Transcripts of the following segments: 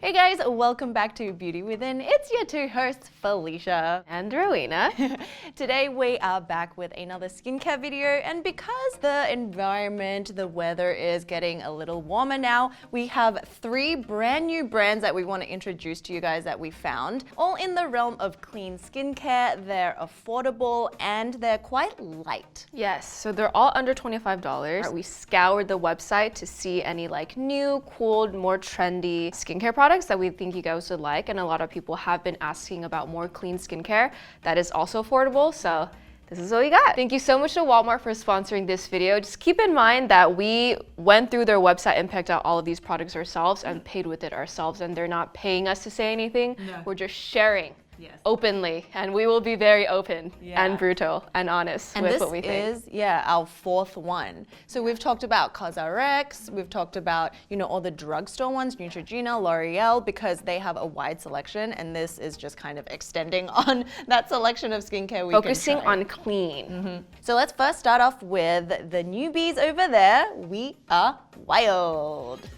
Hey guys, welcome back to Beauty Within. It's your two hosts, Felicia and Rowena. Today we are back with another skincare video, and because the environment, the weather is getting a little warmer now, we have 3 brand new brands that we want to introduce to you guys that we found, all in the realm of clean skincare. They're affordable and they're quite light. Yes, so they're all under $25. We scoured the website to see any like new, cool, more trendy skincare products that we think you guys would like, and a lot of people have been asking about more clean skincare that is also affordable, so this is what we got. Thank you so much to Walmart for sponsoring this video. Just keep in mind that we went through their website and picked out all of these products ourselves and paid with it ourselves, and they're not paying us to say anything. No. We're just sharing. Yes. Openly, and we will be very open and brutal and honest with what we think. And this is, our 4th one. So we've talked about CosRx, we've talked about, all the drugstore ones, Neutrogena, L'Oreal, because they have a wide selection, and this is just kind of extending on that selection of skincare we Focusing can try. on clean. So let's first start off with the newbies over there. We are wild.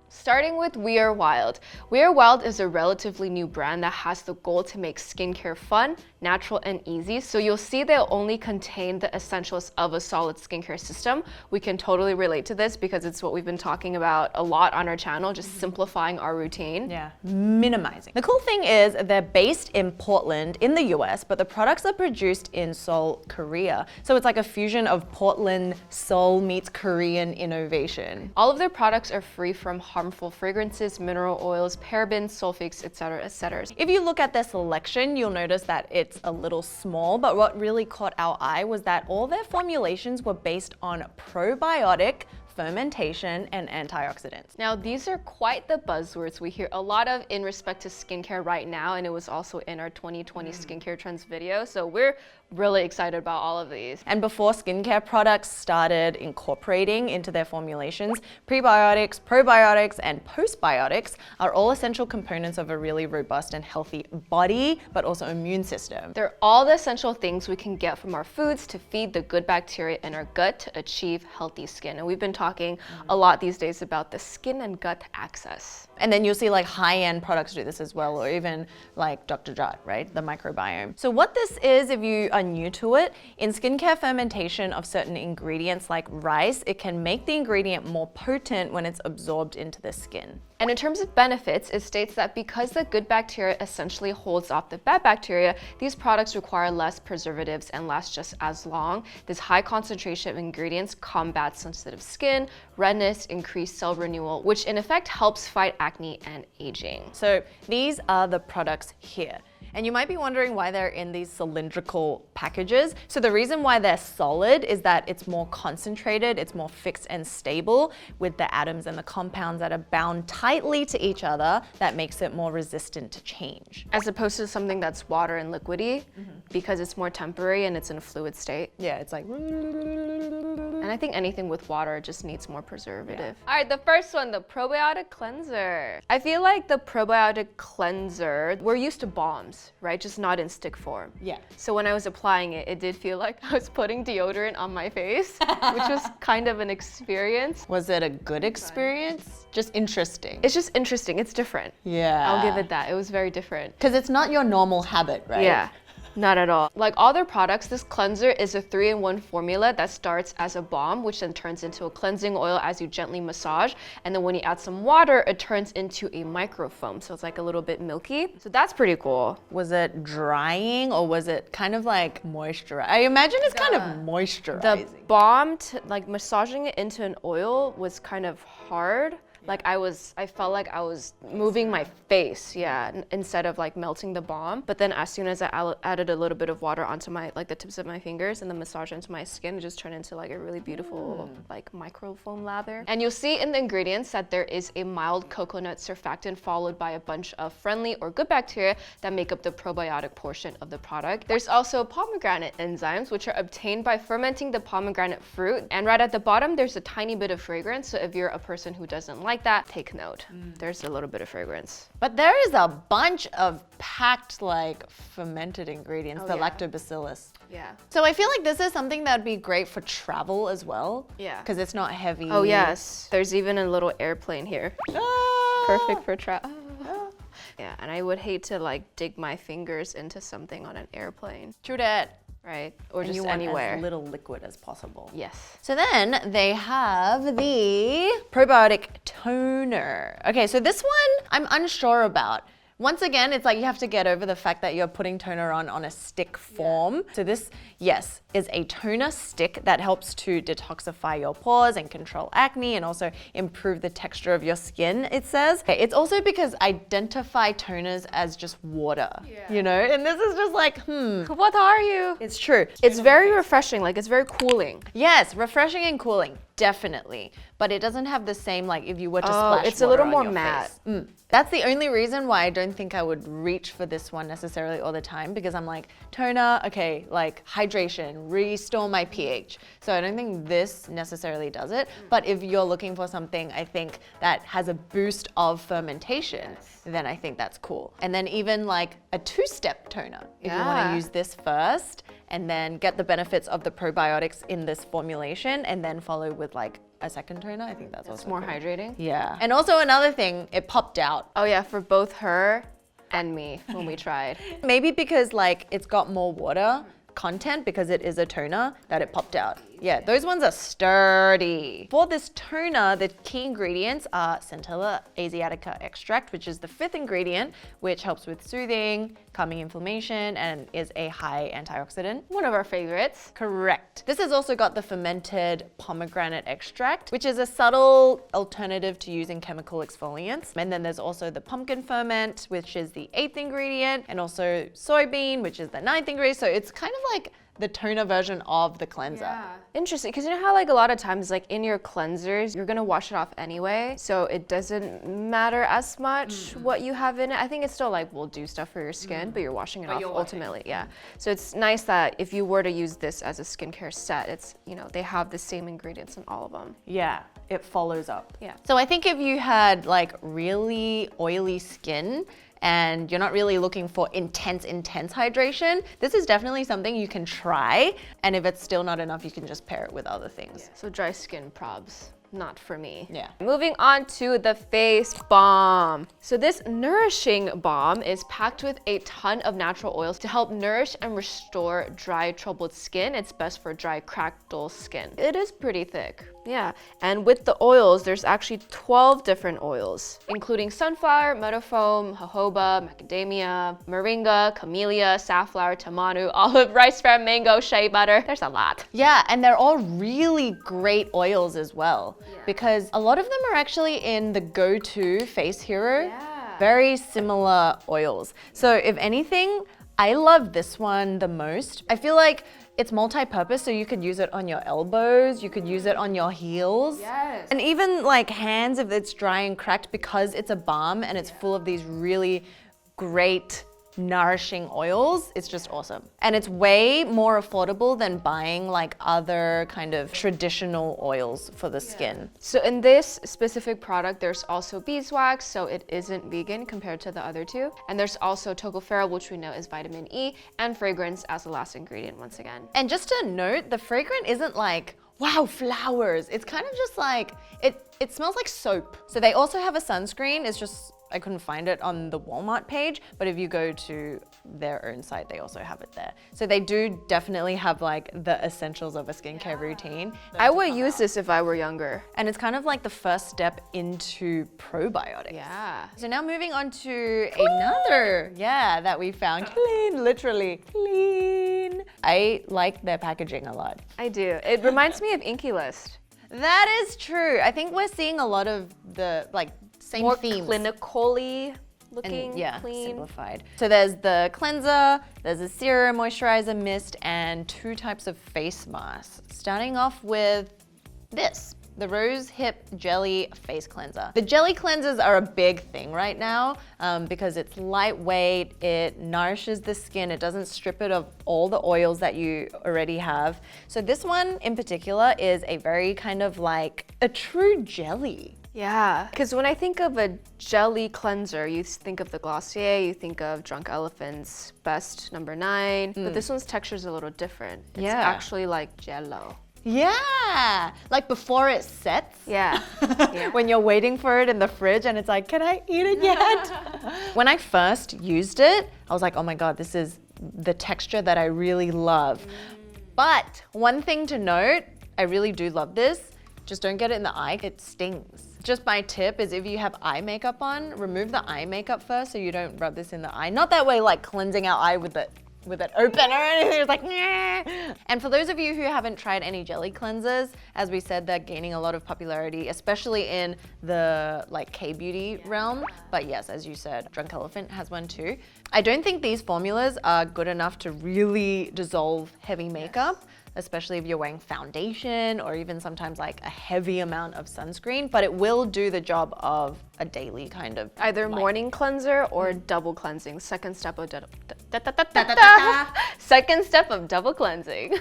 Starting with We Are Wild. We Are Wild is a relatively new brand that has the goal to make skincare fun, natural, and easy. So you'll see they'll only contain the essentials of a solid skincare system. We can totally relate to this because it's what we've been talking about a lot on our channel, just simplifying our routine. Yeah, minimizing. The cool thing is they're based in Portland in the US, but the products are produced in Seoul, Korea. So it's like a fusion of Portland, Seoul meets Korean innovation. All of their products are free from harmful fragrances, mineral oils, parabens, sulfates, etc., etc. If you look at their selection, you'll notice that it's a little small, but what really caught our eye was that all their formulations were based on probiotic, fermentation, and antioxidants. Now, these are quite the buzzwords we hear a lot of in respect to skincare right now, and it was also in our 2020 skincare trends video, so we're really excited about all of these. And before skincare products started incorporating into their formulations, prebiotics, probiotics, and postbiotics are all essential components of a really robust and healthy body, but also immune system. They're all the essential things we can get from our foods to feed the good bacteria in our gut to achieve healthy skin. And we've been talking a lot these days about the skin and gut axis. And then you'll see like high-end products do this as well, or even like Dr. Jart, right? The microbiome. So what this is, if you are new to it, in skincare fermentation of certain ingredients like rice, it can make the ingredient more potent when it's absorbed into the skin. And in terms of benefits, it states that because the good bacteria essentially holds off the bad bacteria, these products require less preservatives and last just as long. This high concentration of ingredients combats sensitive skin, redness, increased cell renewal, which in effect helps fight acne and aging. So these are the products here. And you might be wondering why they're in these cylindrical packages. So the reason why they're solid is that it's more concentrated, it's more fixed and stable with the atoms and the compounds that are bound tightly to each other that makes it more resistant to change. As opposed to something that's water and liquidy, because it's more temporary and it's in a fluid state. Yeah, it's like... And I think anything with water just needs more preservative. Yeah. All right, the first one, the Probiotic Cleanser. I feel like the Probiotic Cleanser, we're used to balms, right? Just not in stick form. Yeah. So when I was applying it, it did feel like I was putting deodorant on my face, which was kind of an experience. Was it a good experience? Just interesting. It's just interesting. It's different. Yeah. I'll give it that. It was very different. Because it's not your normal habit, right? Yeah. Not at all. Like all their products, this cleanser is a 3-in-1 formula that starts as a balm, which then turns into a cleansing oil as you gently massage. And then when you add some water, it turns into a microfoam. So it's like a little bit milky. So that's pretty cool. Was it drying or was it kind of like moisturizing? I imagine it's kind of moisturizing. The balm, like massaging it into an oil was kind of hard. Like I felt like I was moving my face, instead of like melting the balm. But then as soon as I added a little bit of water onto my, like the tips of my fingers and then massage into my skin, it just turned into like a really beautiful like microfoam lather. And you'll see in the ingredients that there is a mild coconut surfactant followed by a bunch of friendly or good bacteria that make up the probiotic portion of the product. There's also pomegranate enzymes, which are obtained by fermenting the pomegranate fruit. And right at the bottom, there's a tiny bit of fragrance. So if you're a person who doesn't like like that, take note. There's a little bit of fragrance. But there is a bunch of packed like fermented ingredients, the yeah. lactobacillus. Yeah. So I feel like this is something that would be great for travel as well. Yeah. Because it's not heavy. Oh yes, there's even a little airplane here. Perfect for travel. Yeah, and I would hate to like dig my fingers into something on an airplane. True that. Right, or And just you want anywhere. as little liquid as possible. Yes. So then they have the probiotic toner. Okay, so this one I'm unsure about. Once again, it's like you have to get over the fact that you're putting toner on a stick form. So this, yes, is a toner stick that helps to detoxify your pores and control acne and also improve the texture of your skin, it says. Okay, it's also because identify toners as just water, you know? And this is just like, What are you? it's true. It's very refreshing, like it's very cooling. Yes, refreshing and cooling, definitely. But it doesn't have the same, like if you were to splash it's a water little on more your matte. face. That's the only reason why I don't think I would reach for this one necessarily all the time, because I'm like, toner, okay, like hydration, restore my pH. So I don't think this necessarily does it. But if you're looking for something, I think that has a boost of fermentation, then I think that's cool. And then even like a two-step toner, if you want Yeah. to use this first and then get the benefits of the probiotics in this formulation and then follow with like a second toner, I think that's also More cool. hydrating. Yeah. And also another thing, it popped out. Oh yeah, for both her and me when we tried. Maybe because like it's got more water content because it is a toner that it popped out. Yeah, those ones are sturdy. For this toner, the key ingredients are Centella asiatica extract, which is the 5th ingredient, which helps with soothing, calming inflammation, and is a high antioxidant. One of our favorites. Correct. This has also got the fermented pomegranate extract, which is a subtle alternative to using chemical exfoliants. And then there's also the pumpkin ferment, which is the 8th ingredient, and also soybean, which is the 9th ingredient. So it's kind of like the toner version of the cleanser. Interesting, because you know how like a lot of times like in your cleansers, you're gonna wash it off anyway, so it doesn't matter as much what you have in it. I think it's still like will do stuff for your skin, but you're washing it off ultimately, yeah. So it's nice that if you were to use this as a skincare set, it's, you know, they have the same ingredients in all of them. Yeah, it follows up. Yeah. So I think if you had like really oily skin and you're not really looking for intense hydration, this is definitely something you can try. And if it's still not enough, you can just pair it with other things. So dry skin probs. Not for me. Yeah. Moving on to the face balm. So this nourishing balm is packed with a ton of natural oils to help nourish and restore dry, troubled skin. It's best for dry, cracked, dull skin. It is pretty thick. Yeah, and with the oils, there's actually 12 different oils, including sunflower, meadowfoam, jojoba, macadamia, moringa, camellia, safflower, tamanu, olive, rice bran, mango, shea butter. There's a lot. Yeah, and they're all really great oils as well, because a lot of them are actually in the go-to Face Hero. Very similar oils. So if anything, I love this one the most. I feel like it's multi-purpose, so you could use it on your elbows, you could use it on your heels. Yes. And even like hands if it's dry and cracked, because it's a balm and it's full of these really great nourishing oils. It's just awesome. And it's way more affordable than buying like other kind of traditional oils for the skin. So in this specific product, there's also beeswax, so it isn't vegan compared to the other two. And there's also tocopherol, which we know is vitamin E, and fragrance as the last ingredient once again. And just to note, the fragrance isn't like, wow, flowers. It's kind of just like, it smells like soap. So they also have a sunscreen. It's just, I couldn't find it on the Walmart page, but if you go to their own site, they also have it there. So they do definitely have like the essentials of a skincare routine. I would use this if I were younger. And it's kind of like the first step into probiotics. Yeah. So now moving on to another, that we found, Cleen, literally, Cleen. I like their packaging a lot. I do. It reminds me of Inky List. That is true. I think we're seeing a lot of the like same More themes. clinically looking, And yeah, clean. simplified. So there's the cleanser, there's a serum, moisturizer, mist, and 2 types of face masks. Starting off with this, the Rosehip Jelly Face Cleanser. The jelly cleansers are a big thing right now because it's lightweight, it nourishes the skin, it doesn't strip it of all the oils that you already have. So this one in particular is a very kind of like a true jelly. Yeah, because when I think of a jelly cleanser, you think of the Glossier, you think of Drunk Elephant's Best #9, but this one's texture is a little different. It's actually like Jello. Yeah, like before it sets. Yeah. When you're waiting for it in the fridge and it's like, can I eat it yet? When I first used it, I was like, oh my God, this is the texture that I really love. But one thing to note, I really do love this. Just don't get it in the eye, it stings. Just my tip is if you have eye makeup on, remove the eye makeup first so you don't rub this in the eye. Not that way like cleansing our eye with it open or anything. It's like, nah. And for those of you who haven't tried any jelly cleansers, as we said, they're gaining a lot of popularity, especially in the like K-beauty realm. But yes, as you said, Drunk Elephant has one too. I don't think these formulas are good enough to really dissolve heavy makeup, especially if you're wearing foundation or even sometimes like a heavy amount of sunscreen, but it will do the job of a daily kind of either morning cleanser or double cleansing. Second step of double cleansing.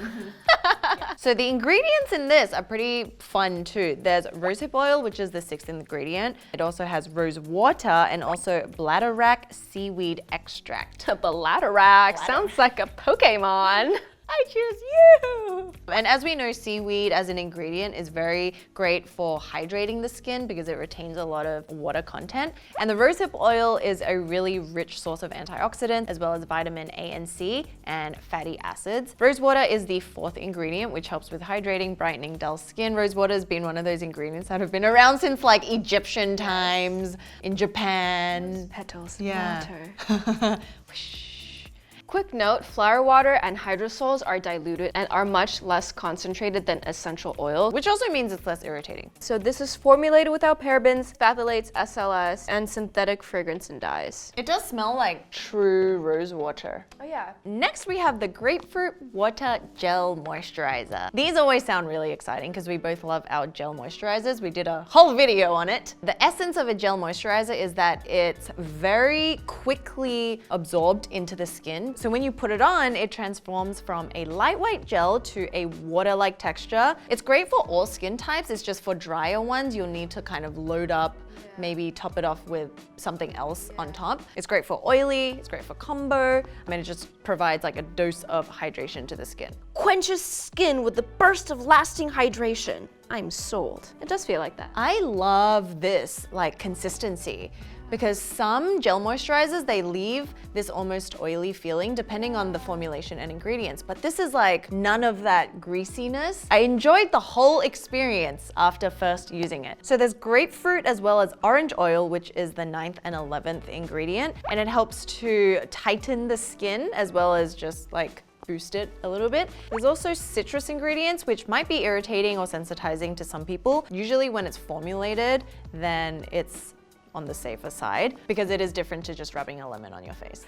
So the ingredients in this are pretty fun too. There's rosehip oil, which is the 6th ingredient. It also has rose water and also bladderwrack seaweed extract. Bladderwrack sounds like a Pokemon. I choose you! And as we know, seaweed as an ingredient is very great for hydrating the skin because it retains a lot of water content. And the rosehip oil is a really rich source of antioxidants as well as vitamin A and C and fatty acids. Rose water is the 4th ingredient, which helps with hydrating, brightening dull skin. Rose water has been one of those ingredients that have been around since like Egyptian times, in Japan. Rose petals, water. Quick note, flower water and hydrosols are diluted and are much less concentrated than essential oils, which also means it's less irritating. So this is formulated without parabens, phthalates, SLS, and synthetic fragrance and dyes. It does smell like true rose water. Oh yeah. Next we have the Grapefruit Water Gel Moisturizer. These always sound really exciting because we both love our gel moisturizers. We did a whole video on it. The essence of a gel moisturizer is that it's very quickly absorbed into the skin. So when you put it on, it transforms from a lightweight gel to a water-like texture. It's great for all skin types. It's just for drier ones, you'll need to kind of load up, maybe top it off with something else on top. It's great for oily, it's great for combo, and it just provides like a dose of hydration to the skin. Quenches skin with a burst of lasting hydration. I'm sold. It does feel like that. I love this like consistency, because some gel moisturizers, they leave this almost oily feeling depending on the formulation and ingredients, but this is like none of that greasiness. I enjoyed the whole experience after first using it. So there's grapefruit as well as orange oil, which is the 9th and 11th ingredient, and it helps to tighten the skin as well as just like boost it a little bit. There's also citrus ingredients, which might be irritating or sensitizing to some people. Usually when it's formulated, then it's on the safer side because it is different to just rubbing a lemon on your face.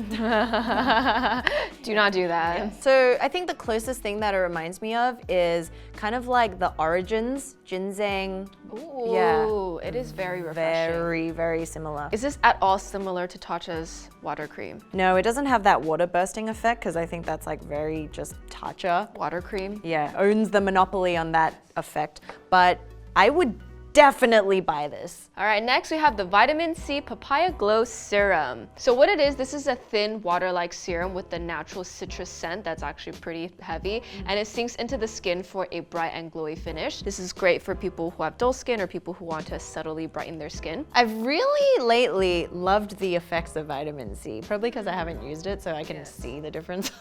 Do not do that. Yeah. So I think the closest thing that it reminds me of is kind of like the Origins ginseng. Ooh, yeah, it is very refreshing. Very, very similar. Is this at all similar to Tatcha's water cream? No, it doesn't have that water bursting effect because I think that's like very just Tatcha. Water cream? Yeah, owns the monopoly on that effect, but I would definitely buy this. All right, next we have the Vitamin C Papaya Glow Serum. So what it is, this is a thin water-like serum with the natural citrus scent that's actually pretty heavy, and it sinks into the skin for a bright and glowy finish. This is great for people who have dull skin or people who want to subtly brighten their skin. I've really lately loved the effects of vitamin C, probably because I haven't used it so I can see the difference.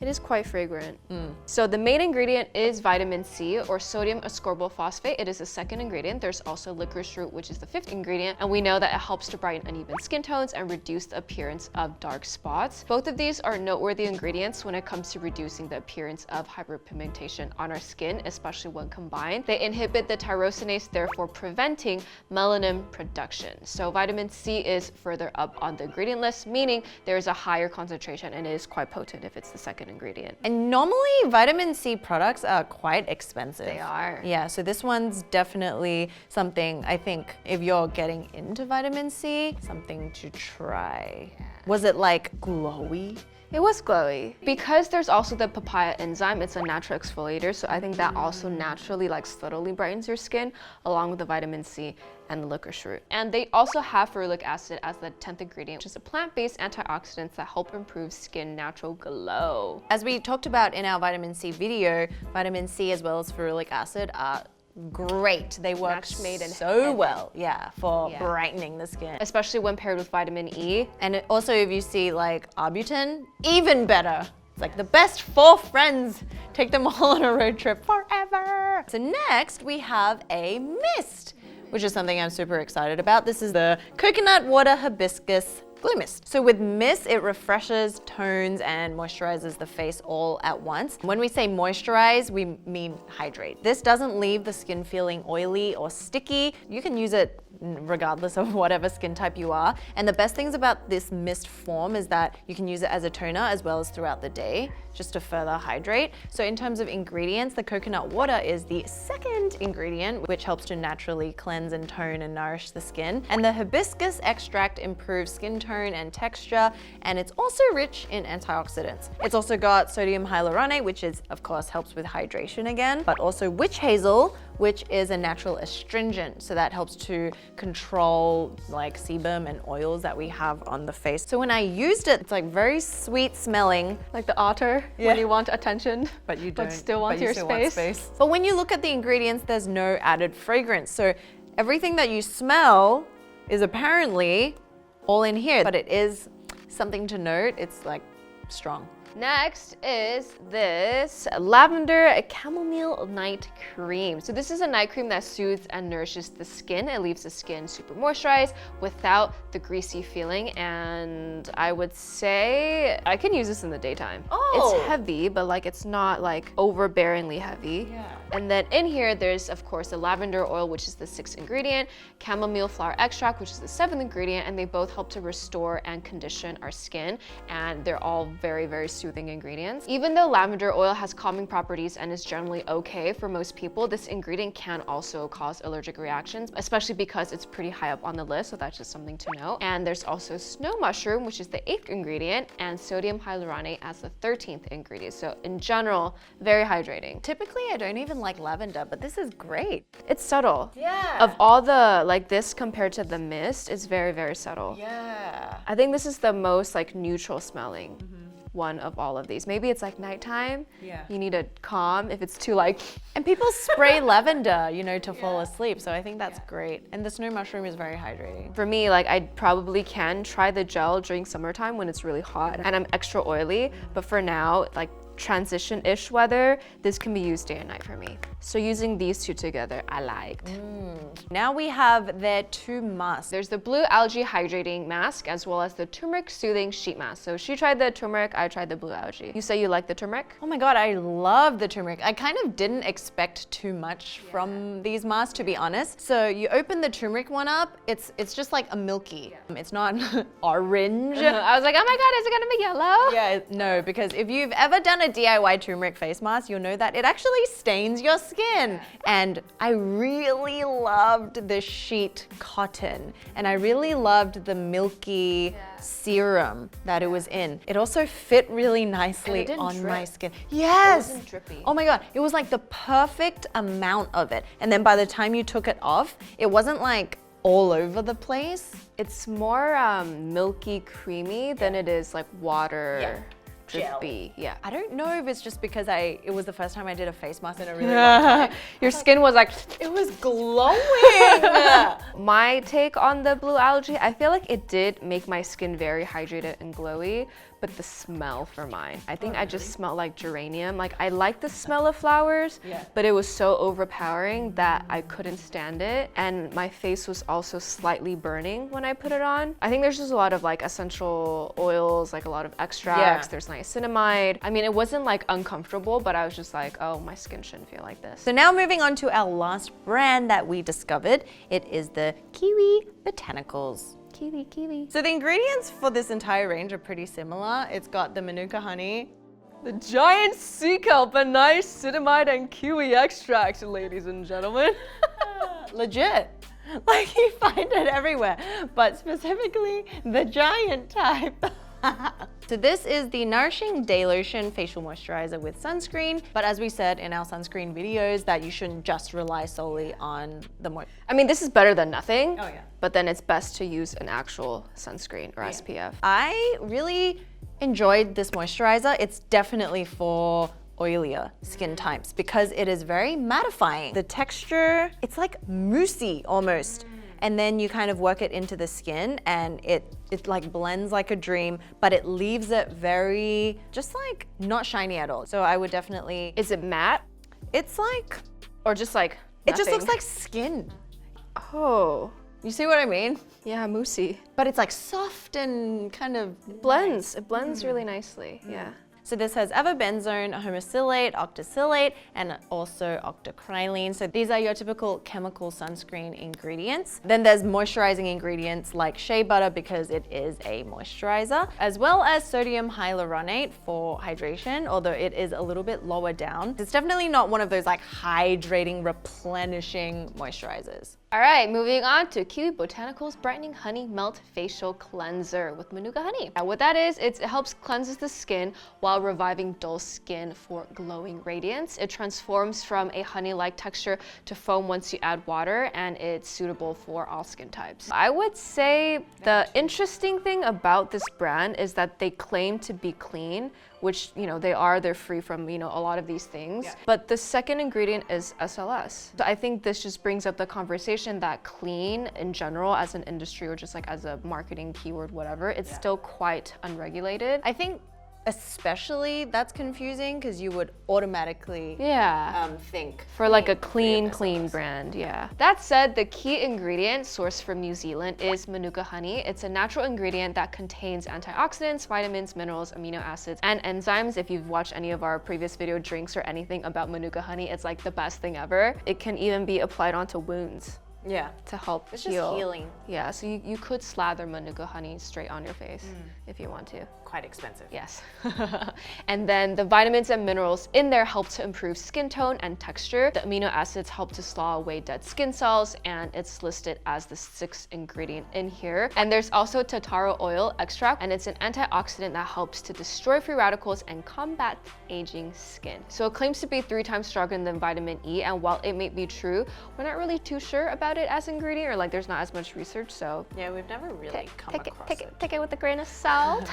It is quite fragrant. So the main ingredient is vitamin C or sodium ascorbyl phosphate. It is the 2nd ingredient. There's also licorice root, which is the 5th ingredient. And we know that it helps to brighten uneven skin tones and reduce the appearance of dark spots. Both of these are noteworthy ingredients when it comes to reducing the appearance of hyperpigmentation on our skin, especially when combined. They inhibit the tyrosinase, therefore preventing melanin production. So vitamin C is further up on the ingredient list, meaning there's a higher concentration and it is quite potent if it's the 2nd ingredient. And normally vitamin C products are quite expensive. They are. Yeah, so this one's definitely something I think if you're getting into vitamin C, something to try. Was it like glowy It was glowy. Because there's also the papaya enzyme, it's a natural exfoliator, so I think that also naturally like subtly brightens your skin along with the vitamin C and the licorice root. And they also have ferulic acid as the 10th ingredient, which is a plant-based antioxidants that help improve skin natural glow. As we talked about in our vitamin C video, vitamin C as well as ferulic acid are great. They work Made in so heaven. well, for brightening the skin. Especially when paired with vitamin E. And also if you see like arbutin, even better. It's like the best 4 friends. Take them all on a road trip forever. So next we have a mist, which is something I'm super excited about. This is the coconut water hibiscus glue mist. So with mist, it refreshes, tones, and moisturizes the face all at once. When we say moisturize, we mean hydrate. This doesn't leave the skin feeling oily or sticky. You can use it regardless of whatever skin type you are. And the best things about this mist form is that you can use it as a toner as well as throughout the day, just to further hydrate. So in terms of ingredients, the coconut water is the 2nd ingredient, which helps to naturally cleanse and tone and nourish the skin. And the hibiscus extract improves skin tone and texture, and it's also rich in antioxidants. It's also got sodium hyaluronate, which is, of course, helps with hydration again, but also witch hazel, which is a natural astringent. So that helps to control like sebum and oils that we have on the face. So when I used it, it's like very sweet smelling. Like the otter when you want attention, but you don't. but still want your space. But when you look at the ingredients, there's no added fragrance. So everything that you smell is apparently all in here, but it is something to note. It's like strong. Next is this lavender chamomile night cream. So this is a night cream that soothes and nourishes the skin. It leaves the skin super moisturized without the greasy feeling. And I would say I can use this in the daytime. Oh. It's heavy, but like it's not like overbearingly heavy. Yeah. And then in here, there's of course the lavender oil, which is the 6th ingredient, chamomile flower extract, which is the 7th ingredient, and they both help to restore and condition our skin. And they're all very, very soothing ingredients. Even though lavender oil has calming properties and is generally okay for most people, this ingredient can also cause allergic reactions, especially because it's pretty high up on the list, so that's just something to note. And there's also snow mushroom, which is the 8th ingredient, and sodium hyaluronate as the 13th ingredient. So in general, very hydrating. Typically, I don't even like lavender, but this is great. It's subtle. Yeah. Of all the, like this compared to the mist, it's very, very subtle. Yeah. I think this is the most like neutral smelling one of all of these. Maybe it's like nighttime. Yeah. You need a calm if it's too like. And people spray lavender, you know, to fall asleep. So I think that's great. And the snow mushroom is very hydrating. For me, like I probably can try the gel during summertime when it's really hot and I'm extra oily. But for now, like transition-ish weather, this can be used day and night for me. So using these two together, I liked. Now we have their 2 masks. There's the blue algae hydrating mask as well as the turmeric soothing sheet mask. So she tried the turmeric, I tried the blue algae. You say you like the turmeric? Oh my God, I love the turmeric. I kind of didn't expect too much from these masks, to be honest. So you open the turmeric one up, it's just like a milky. It's not orange. I was like, oh my God, is it gonna be yellow? Yeah, no, because if you've ever done a DIY turmeric face mask, you'll know that it actually stains your skin. And I really loved the sheet cotton, and I really loved the milky serum that it was in. It also fit really nicely on my skin. Yes! It wasn't drippy. Oh my God, it was like the perfect amount of it. And then by the time you took it off, it wasn't like all over the place. It's more milky, creamy than it is like water. Drippy. Yeah. I don't know if it's just because it was the first time I did a face mask in a really long time. Your skin was like, It was glowing. my take on the blue algae, I feel like it did make my skin very hydrated and glowy, but the smell for mine, I think I just smelled like geranium. Like I like the smell of flowers, but it was so overpowering that I couldn't stand it. And my face was also slightly burning when I put it on. I think there's just a lot of like essential oils, like a lot of extracts. There's niacinamide. I mean, it wasn't like uncomfortable, but I was just like, oh, my skin shouldn't feel like this. So now moving on to our last brand that we discovered. It is the Kiwi Botanicals. Kiwi. So the ingredients for this entire range are pretty similar. It's got the manuka honey, the giant sea kelp, and niacinamide and kiwi extract, ladies and gentlemen. Legit. Like you find it everywhere, but specifically the giant type. So this is the Nourishing Day Lotion Facial Moisturizer with sunscreen. But as we said in our sunscreen videos, that you shouldn't just rely solely on the I mean, this is better than nothing. Oh, yeah. But then it's best to use an actual sunscreen or SPF. I really enjoyed this moisturizer. It's definitely for oilier skin types because it is very mattifying. The texture, it's like moussey almost. And then you kind of work it into the skin and it like blends like a dream, but it leaves it very, just like not shiny at all. So I would definitely. Is it matte? It's like. Or just like It just looks nothing? like skin. Oh. You see what I mean? Yeah, moussey. But it's like soft and kind of. It blends really nicely, yeah. So this has avobenzone, homosylate, octosylate, and also octocrylene. So these are your typical chemical sunscreen ingredients. Then there's moisturizing ingredients like shea butter because it is a moisturizer, as well as sodium hyaluronate for hydration, although it is a little bit lower down. It's definitely not one of those like hydrating, replenishing moisturizers. All right, moving on to Kiwi Botanicals Brightening Honey Melt Facial Cleanser with Manuka honey. Now what that is, it helps cleanses the skin while reviving dull skin for glowing radiance. It transforms from a honey-like texture to foam once you add water, and it's suitable for all skin types. I would say the interesting thing about this brand is that they claim to be clean, which, you know, they're free from, you know, a lot of these things. Yeah. But the second ingredient is SLS. So I think this just brings up the conversation that clean in general as an industry or just like as a marketing keyword, whatever, it's still quite unregulated. I think especially that's confusing because you would automatically think for like a clean brand, yeah. That said, the key ingredient sourced from New Zealand is Manuka honey. It's a natural ingredient that contains antioxidants, vitamins, minerals, amino acids, and enzymes. If you've watched any of our previous video drinks or anything about Manuka honey, it's like the best thing ever. It can even be applied onto wounds. Yeah. To help it's heal. Just healing. Yeah, so you could slather Manuka honey straight on your face if you want to. Quite expensive. Yes. And then the vitamins and minerals in there help to improve skin tone and texture. The amino acids help to slaw away dead skin cells, and it's listed as the 6th ingredient in here. And there's also taro oil extract, and it's an antioxidant that helps to destroy free radicals and combat aging skin. So it claims to be 3 times stronger than vitamin E, and while it may be true, we're not really too sure about it as ingredient, or like there's not as much research, so yeah, we've never really come across it. Take it with a grain of salt.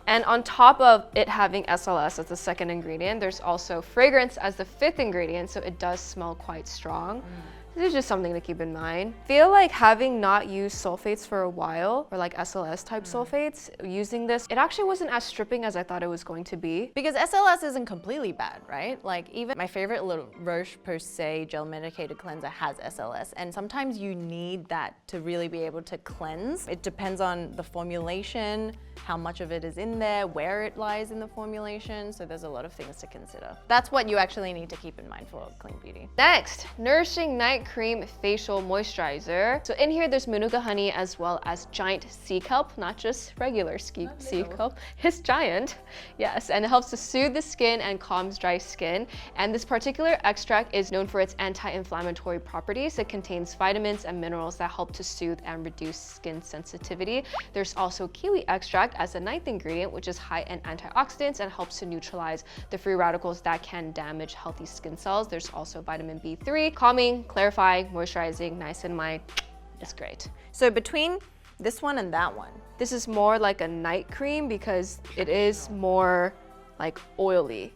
And on top of it having SLS as the 2nd ingredient, there's also fragrance as the 5th ingredient, so it does smell quite strong. This is just something to keep in mind. Feel like having not used sulfates for a while, or like SLS type sulfates, using this, it actually wasn't as stripping as I thought it was going to be. Because SLS isn't completely bad, right? Like even my favorite little Roche-Posay gel medicated cleanser has SLS, and sometimes you need that to really be able to cleanse. It depends on the formulation, how much of it is in there, where it lies in the formulation, so there's a lot of things to consider. That's what you actually need to keep in mind for clean beauty. Next, Nourishing Night Cream Facial Moisturizer. So in here there's Manuka honey as well as giant sea kelp, not just regular sea kelp, it's giant, yes, and it helps to soothe the skin and calms dry skin. And this particular extract is known for its anti-inflammatory properties. It contains vitamins and minerals that help to soothe and reduce skin sensitivity. There's also kiwi extract as the 9th ingredient, which is high in antioxidants and helps to neutralize the free radicals that can damage healthy skin cells. There's also vitamin B3, calming, clarifying, moisturizing, niacinamide. It's great. So between this one and that one, this is more like a night cream because it is more like oily.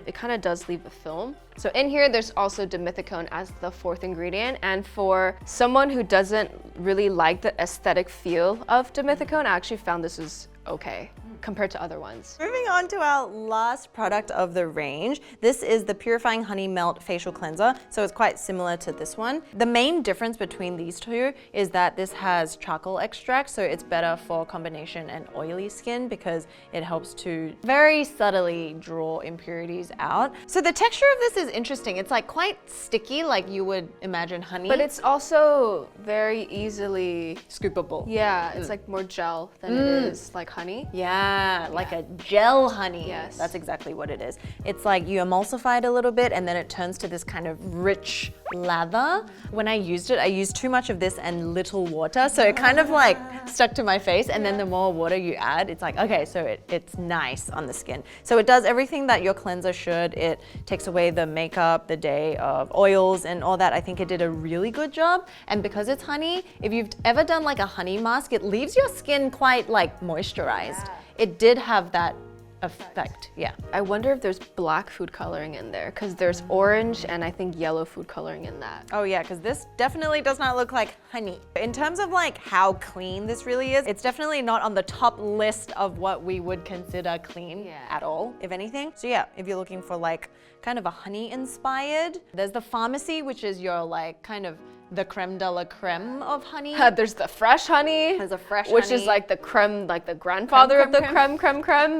It kind of does leave a film. So in here, there's also dimethicone as the 4th ingredient. And for someone who doesn't really like the aesthetic feel of dimethicone, I actually found this is okay compared to other ones. Moving on to our last product of the range. This is the Purifying Honey Melt Facial Cleanser. So it's quite similar to this one. The main difference between these two is that this has charcoal extract, so it's better for combination and oily skin because it helps to very subtly draw impurities out. So the texture of this is interesting. It's like quite sticky, like you would imagine honey. But it's also very easily scoopable. Yeah, it's like more gel than it is like honey. Yeah. like a gel honey. Yes. That's exactly what it is. It's like you emulsify it a little bit and then it turns to this kind of rich lather. When I used it, I used too much of this and little water, so it kind of like stuck to my face, and then the more water you add, it's like, okay, so it's nice on the skin. So it does everything that your cleanser should. It takes away the makeup, the day of oils and all that. I think it did a really good job. And because it's honey, if you've ever done like a honey mask, it leaves your skin quite like moisturized. It did have that effect, yeah. I wonder if there's black food coloring in there, because there's orange and I think yellow food coloring in that. Oh yeah, because this definitely does not look like honey. In terms of like how clean this really is, it's definitely not on the top list of what we would consider clean at all, if anything. So yeah, if you're looking for like kind of a honey inspired, there's the pharmacy, which is your like kind of the creme de la creme of honey. There's the fresh honey. There's a fresh which honey. is like the creme, like the grandfather of the creme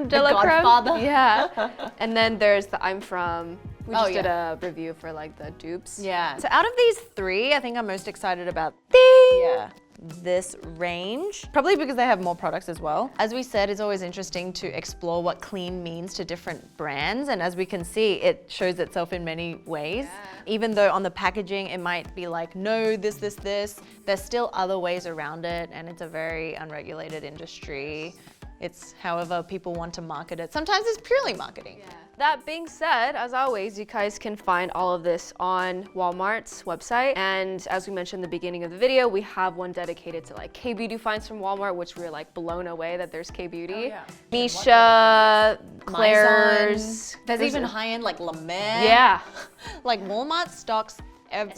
de la creme. Godfather. Yeah. And then there's the I'm From. We just did yeah. a review for like the dupes. Yeah. So out of these three, I think I'm most excited about this range, probably because they have more products as well. As we said, it's always interesting to explore what clean means to different brands, and as we can see, it shows itself in many ways. Even though on the packaging it might be like, no, this, there's still other ways around it, and it's a very unregulated industry. It's however people want to market it. Sometimes it's purely marketing. That being said, as always, you guys can find all of this on Walmart's website. And as we mentioned in the beginning of the video, we have one dedicated to like K-beauty finds from Walmart, which we're like blown away that there's K-beauty. Misha, Claire's. There's even high-end like La Mer. Yeah. Like Walmart stocks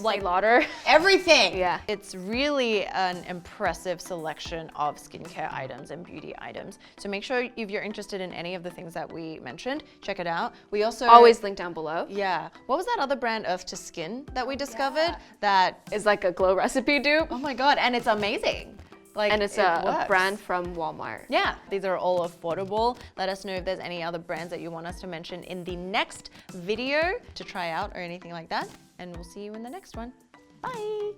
like Lauder. everything. Yeah. It's really an impressive selection of skincare items and beauty items. So make sure if you're interested in any of the things that we mentioned, check it out. We also Always link down below. Yeah. What was that other brand, Earth to Skin, that we discovered? That is like a glow recipe dupe. Oh my God, and it's amazing. Like, and it's a brand from Walmart. Yeah, these are all affordable. Let us know if there's any other brands that you want us to mention in the next video to try out or anything like that. And we'll see you in the next one. Bye.